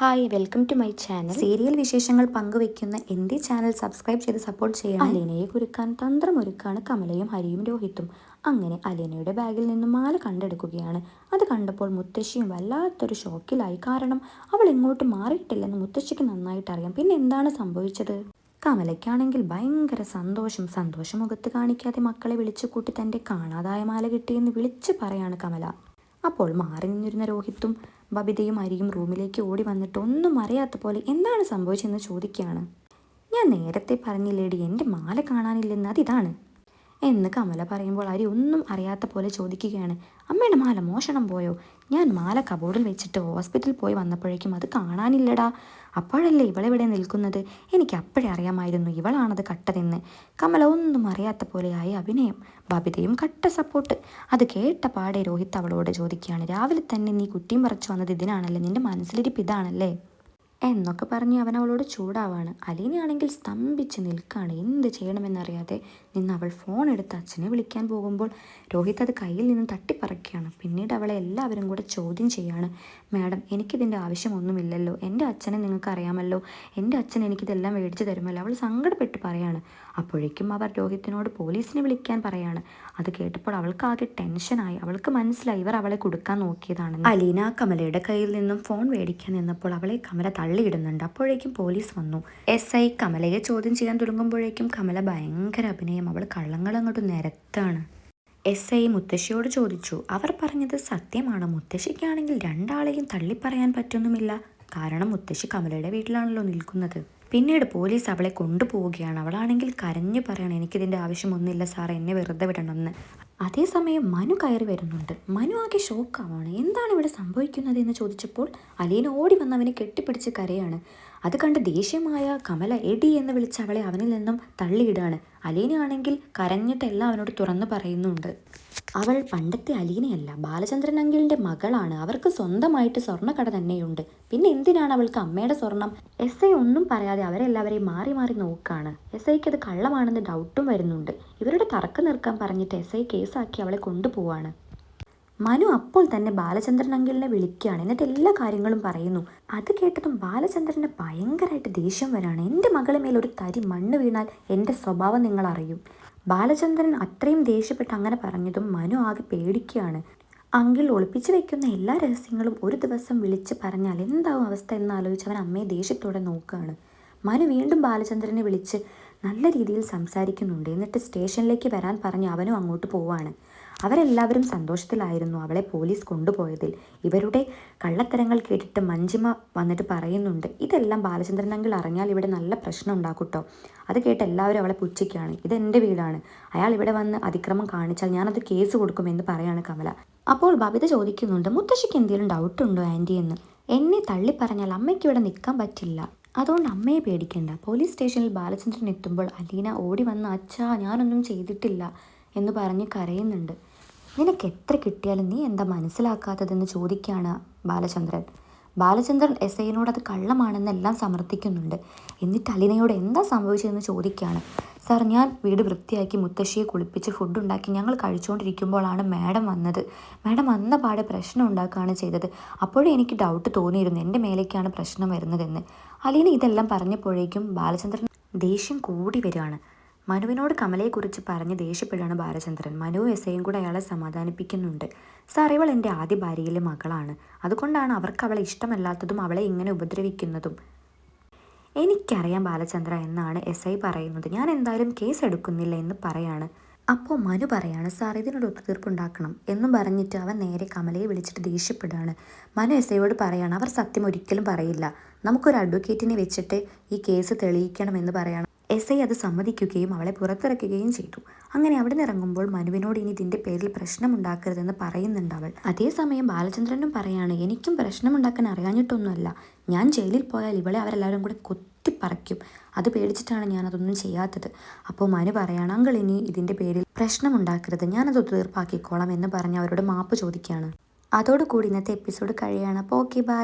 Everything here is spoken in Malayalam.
Hi, welcome to my channel. Serial വിശേഷങ്ങൾ പങ്കുവെക്കുന്ന എൻ്റെ ചാനൽ സബ്സ്ക്രൈബ് ചെയ്ത് സപ്പോർട്ട് ചെയ്യണം. അലീനയെ കുരുക്കാൻ തന്ത്രമൊരുക്കാണ് കമലയും ഹരിയും രോഹിത്തും. അങ്ങനെ അലീനയുടെ ബാഗിൽ നിന്നും മാല കണ്ടെടുക്കുകയാണ്. അത് കണ്ടപ്പോൾ മുത്തശ്ശിയും വല്ലാത്തൊരു ഷോക്കിലായി. കാരണം അവൾ ഇങ്ങോട്ട് മാറിയിട്ടില്ലെന്ന് മുത്തശ്ശിക്ക് നന്നായിട്ട് അറിയാം. പിന്നെ എന്താണ് സംഭവിച്ചത്? കമലയ്ക്കാണെങ്കിൽ ഭയങ്കര സന്തോഷം മുഖത്ത് കാണിക്കാതെ മക്കളെ വിളിച്ചു കൂട്ടി തൻ്റെ കാണാതായ മാല കിട്ടിയെന്ന് വിളിച്ച് പറയാണ് കമല. അപ്പോൾ മാറി നിന്നിരുന്ന രോഹിത്തും ബബിതയും അരിയും റൂമിലേക്ക് ഓടി വന്നിട്ട് ഒന്നും അറിയാത്ത പോലെ എന്താണ് സംഭവിച്ചെന്ന് ചോദിക്കുകയാണ്. ഞാൻ നേരത്തെ പറഞ്ഞില്ലേടി, എൻ്റെ മാല കാണാനില്ലെന്ന്, അതിതാണ് എന്ന് കമല പറയുമ്പോൾ അരി ഒന്നും അറിയാത്ത പോലെ ചോദിക്കുകയാണ്. അമ്മയുടെ മാല മോഷണം പോയോ? ഞാൻ മാല കബോർഡിൽ വെച്ചിട്ട് ഹോസ്പിറ്റലിൽ പോയി വന്നപ്പോഴേക്കും അത് കാണാനില്ലടാ. അപ്പോഴല്ലേ ഇവളെവിടെ നിൽക്കുന്നത്? എനിക്ക് അപ്പോഴേ അറിയാമായിരുന്നു ഇവളാണത് കട്ടതെന്ന്. കമല ഒന്നും അറിയാത്ത പോലെയായി അഭിനയം. ബബിതയും കട്ട സപ്പോർട്ട്. അത് കേട്ട പാടെ രോഹിത് അവളോട് ചോദിക്കുകയാണ്, രാവിലെ തന്നെ നീ കുറ്റിയും പറിച്ചു വന്നത് ഇതിനാണല്ലേ? നിന്റെ മനസ്സിലിരിപ്പ് ഇതാണല്ലേ എന്നൊക്കെ പറഞ്ഞ് അവൻ അവളോട് ചൂടാവാണ്. അലീനയാണെങ്കിൽ സ്തംഭിച്ച് നിൽക്കുകയാണ്. എന്ത് ചെയ്യണമെന്നറിയാതെ നിന്ന് അവൾ ഫോൺ എടുത്ത് അച്ഛനെ വിളിക്കാൻ പോകുമ്പോൾ രോഹിത് അത് കയ്യിൽ നിന്നും തട്ടിപ്പറക്കുകയാണ്. പിന്നീട് അവളെ എല്ലാവരും കൂടെ ചോദ്യം ചെയ്യാണ്. മാഡം, എനിക്കിതിൻ്റെ ആവശ്യമൊന്നുമില്ലല്ലോ, എൻ്റെ അച്ഛനെ നിങ്ങൾക്ക് അറിയാമല്ലോ, എൻ്റെ അച്ഛൻ എനിക്കിതെല്ലാം മേടിച്ചു തരുമല്ലോ. അവൾ സങ്കടപ്പെട്ട് പറയാണ്. അപ്പോഴേക്കും അവർ രോഹിത്തിനോട് പോലീസിനെ വിളിക്കാൻ പറയാണ്. അത് കേട്ടപ്പോൾ അവൾക്കാകെ ടെൻഷനായി. അവൾക്ക് മനസ്സിലായി ഇവർ അവളെ കൊടുക്കാൻ നോക്കിയതാണെന്ന്. അലീന കമലയുടെ കയ്യിൽ നിന്നും ഫോൺ മേടിക്കാൻ നിന്നപ്പോൾ അവളെ കമല തള്ളിയിടുന്നുണ്ട്. അപ്പോഴേക്കും പോലീസ് വന്നു. SI കമലയെ ചോദ്യം ചെയ്യാൻ തുടങ്ങുമ്പോഴേക്കും കമല ഭയങ്കര അഭിനയം. അവൾ കള്ളങ്ങൾ അങ്ങോട്ട് നിരത്താണ്. SI മുത്തശ്ശിയോട് ചോദിച്ചു, അവർ പറഞ്ഞത് സത്യമാണോ? മുത്തശ്ശിക്കാണെങ്കിൽ രണ്ടാളെയും തള്ളിപ്പറയാൻ പറ്റൊന്നുമില്ല. കാരണം മുത്തശ്ശി കമലയുടെ വീട്ടിലാണല്ലോ നിൽക്കുന്നത്. പിന്നീട് പോലീസ് അവളെ കൊണ്ടുപോവുകയാണ്. അവളാണെങ്കിൽ കരഞ്ഞു പറയണം, എനിക്കിതിൻ്റെ ആവശ്യമൊന്നുമില്ല സാർ, എന്നെ വെറുതെ വിടണമെന്ന്. അതേസമയം മനു കയറി വരുന്നുണ്ട്. മനു ആകെ ഷോക്കാവാണ്. എന്താണ് ഇവിടെ സംഭവിക്കുന്നത് എന്ന് ചോദിച്ചപ്പോൾ അലീന ഓടി വന്ന് അവനെ കെട്ടിപ്പിടിച്ച് കരയാണ്. അത് കണ്ട് ദേഷ്യമായ കമല എടി എന്ന് വിളിച്ച് അവളെ അവനിൽ നിന്നും തള്ളിയിടാണ്. അലീനയാണെങ്കിൽ കരഞ്ഞിട്ടെല്ലാം അവനോട് തുറന്നു പറയുന്നുണ്ട്. അവൾ പണ്ടത്തെ അലീനയല്ല, ബാലചന്ദ്രൻ അങ്കിളിൻ്റെ മകളാണ്. അവർക്ക് സ്വന്തമായിട്ട് സ്വർണ്ണക്കട തന്നെയുണ്ട്. പിന്നെ എന്തിനാണ് അവൾക്ക് അമ്മയുടെ സ്വർണം? SI ഒന്നും പറയാതെ അവരെല്ലാവരെയും മാറി മാറി നോക്കാണ്. SIക്ക് അത് കള്ളമാണെന്ന് ഡൗട്ടും വരുന്നുണ്ട്. ഇവരുടെ തർക്കം നിർക്കാൻ പറഞ്ഞിട്ട് SI കേസാക്കി അവളെ കൊണ്ടുപോവാണ്. മനു അപ്പോൾ തന്നെ ബാലചന്ദ്രൻ അങ്കിളിനെ വിളിക്കുകയാണ്. എന്നിട്ട് എല്ലാ കാര്യങ്ങളും പറയുന്നു. അത് കേട്ടതും ബാലചന്ദ്രന് ഭയങ്കരമായിട്ട് ദേഷ്യം വരാണ്. എൻ്റെ മകളെ മേൽ ഒരു തരി മണ്ണ് വീണാൽ എൻ്റെ സ്വഭാവം നിങ്ങൾ അറിയും. ബാലചന്ദ്രൻ അത്രയും ദേഷ്യപ്പെട്ട് അങ്ങനെ പറഞ്ഞതും മനു ആകെ പേടിക്കുകയാണ്. അങ്കിൾ ഒളിപ്പിച്ചു വെക്കുന്ന എല്ലാ രഹസ്യങ്ങളും ഒരു ദിവസം വിളിച്ച് പറഞ്ഞാൽ എന്താവും അവസ്ഥ എന്നാലോചിച്ച് അവൻ അമ്മയെ ദേഷ്യത്തോടെ നോക്കുകയാണ്. മനു വീണ്ടും ബാലചന്ദ്രനെ വിളിച്ച് നല്ല രീതിയിൽ സംസാരിക്കുന്നുണ്ട്. എന്നിട്ട് സ്റ്റേഷനിലേക്ക് വരാൻ പറഞ്ഞ് അവനും അങ്ങോട്ട് പോവാണ്. അവരെല്ലാവരും സന്തോഷത്തിലായിരുന്നു അവളെ പോലീസ് കൊണ്ടുപോയതിൽ. ഇവരുടെ കള്ളത്തരങ്ങൾ കേട്ടിട്ട് മഞ്ജിമ വന്നിട്ട് പറയുന്നുണ്ട്, ഇതെല്ലാം ബാലചന്ദ്രൻ അങ്കിൾ അറിഞ്ഞാൽ ഇവിടെ നല്ല പ്രശ്നം ഉണ്ടാക്കൂട്ടോ. അത് കേട്ട് എല്ലാവരും അവളെ പുച്ഛിക്കുകയാണ്. ഇതെൻ്റെ വീടാണ്, അയാൾ ഇവിടെ വന്ന് അതിക്രമം കാണിച്ചാൽ ഞാനത് കേസ് കൊടുക്കുമെന്ന് പറയാണ് കമല. അപ്പോൾ ബബിത ചോദിക്കുന്നുണ്ട്, മുത്തശ്ശിക്ക് എന്തെങ്കിലും ഡൗട്ടുണ്ടോ ആൻറ്റി എന്ന്? എന്നെ തള്ളി പറഞ്ഞാൽ അമ്മയ്ക്ക് ഇവിടെ നിൽക്കാൻ പറ്റില്ല, അതുകൊണ്ട് അമ്മയെ പേടിക്കണ്ട. പോലീസ് സ്റ്റേഷനിൽ ബാലചന്ദ്രൻ എത്തുമ്പോൾ അലീന ഓടി വന്ന് അച്ഛാ ഞാനൊന്നും ചെയ്തിട്ടില്ല എന്ന് പറഞ്ഞ് കരയുന്നുണ്ട്. നിനക്ക് എത്ര കിട്ടിയാലും നീ എന്താ മനസ്സിലാക്കാത്തതെന്ന് ചോദിക്കുകയാണ് ബാലചന്ദ്രൻ SIനോട് അത് കള്ളമാണെന്നെല്ലാം സമർത്ഥിക്കുന്നുണ്ട്. എന്നിട്ട് അലീനയോട് എന്താ സംഭവിച്ചതെന്ന് ചോദിക്കുകയാണ്. സാർ, ഞാൻ വീട് വൃത്തിയാക്കി മുത്തശ്ശിയെ കുളിപ്പിച്ച് ഫുഡ് ഉണ്ടാക്കി ഞങ്ങൾ കഴിച്ചുകൊണ്ടിരിക്കുമ്പോഴാണ് മാഡം വന്നത്. മാഡം വന്ന പാടെ പ്രശ്നം ഉണ്ടാക്കുകയാണ് ചെയ്തത്. അപ്പോഴേ എനിക്ക് ഡൗട്ട് തോന്നിയിരുന്നു എൻ്റെ മേലേക്കാണ് പ്രശ്നം വരുന്നതെന്ന്. അലീന ഇതെല്ലാം പറഞ്ഞപ്പോഴേക്കും ബാലചന്ദ്രൻ ദേഷ്യം കൂടി വരികയാണ്. മനുവിനോട് കമലയെക്കുറിച്ച് പറഞ്ഞ് ദേഷ്യപ്പെടുകയാണ് ബാലചന്ദ്രൻ. മനുവും SIയും കൂടെ അയാളെ സമാധാനിപ്പിക്കുന്നുണ്ട്. സാർ, ഇവൾ എൻ്റെ ആദ്യ ഭാര്യയിലെ മകളാണ്, അതുകൊണ്ടാണ് അവർക്ക് അവളെ ഇഷ്ടമല്ലാത്തതും അവളെ ഇങ്ങനെ ഉപദ്രവിക്കുന്നതും. എനിക്കറിയാം ബാലചന്ദ്ര എന്നാണ് SI പറയുന്നത്. ഞാൻ എന്തായാലും കേസ് എടുക്കുന്നില്ല എന്ന് പറയാണ്. അപ്പോൾ മനു പറയാണ്, സാർ ഇതിനൊരു ഒത്തുതീർപ്പുണ്ടാക്കണം എന്നും പറഞ്ഞിട്ട് അവൻ നേരെ കമലയെ വിളിച്ചിട്ട് ദേഷ്യപ്പെടുകയാണ്. മനു SIയോട് പറയാണ്, അവർ സത്യം ഒരിക്കലും പറയില്ല, നമുക്കൊരു അഡ്വക്കേറ്റിനെ വെച്ചിട്ട് ഈ കേസ് തെളിയിക്കണമെന്ന് പറയാണ്. SI അത് സമ്മതിക്കുകയും അവളെ പുറത്തിറക്കുകയും ചെയ്തു. അങ്ങനെ അവിടെ നിന്ന് ഇറങ്ങുമ്പോൾ മനുവിനോട് ഇനി ഇതിൻ്റെ പേരിൽ പ്രശ്നമുണ്ടാക്കരുതെന്ന് പറയുന്നുണ്ട് അവൾ. അതേസമയം ബാലചന്ദ്രനും പറയാണ്, എനിക്കും പ്രശ്നമുണ്ടാക്കാൻ അറിയാഞ്ഞിട്ടൊന്നുമല്ല, ഞാൻ ജയിലിൽ പോയാൽ ഇവളെ അവരെല്ലാവരും കൂടെ കൊത്തിപ്പറയ്ക്കും, അത് പേടിച്ചിട്ടാണ് ഞാനതൊന്നും ചെയ്യാത്തത്. അപ്പോൾ മനു പറയാണ്, അങ്കിൾ ഇനി ഇതിൻ്റെ പേരിൽ പ്രശ്നമുണ്ടാക്കരുത്, ഞാനത് തീർപ്പാക്കിക്കോളാം എന്ന് പറഞ്ഞ് അവരോട് മാപ്പ് ചോദിക്കുകയാണ്. അതോടുകൂടി ഇന്നത്തെ എപ്പിസോഡ് കഴിയാണ്. അപ്പോൾ ഓക്കെ, ബൈ.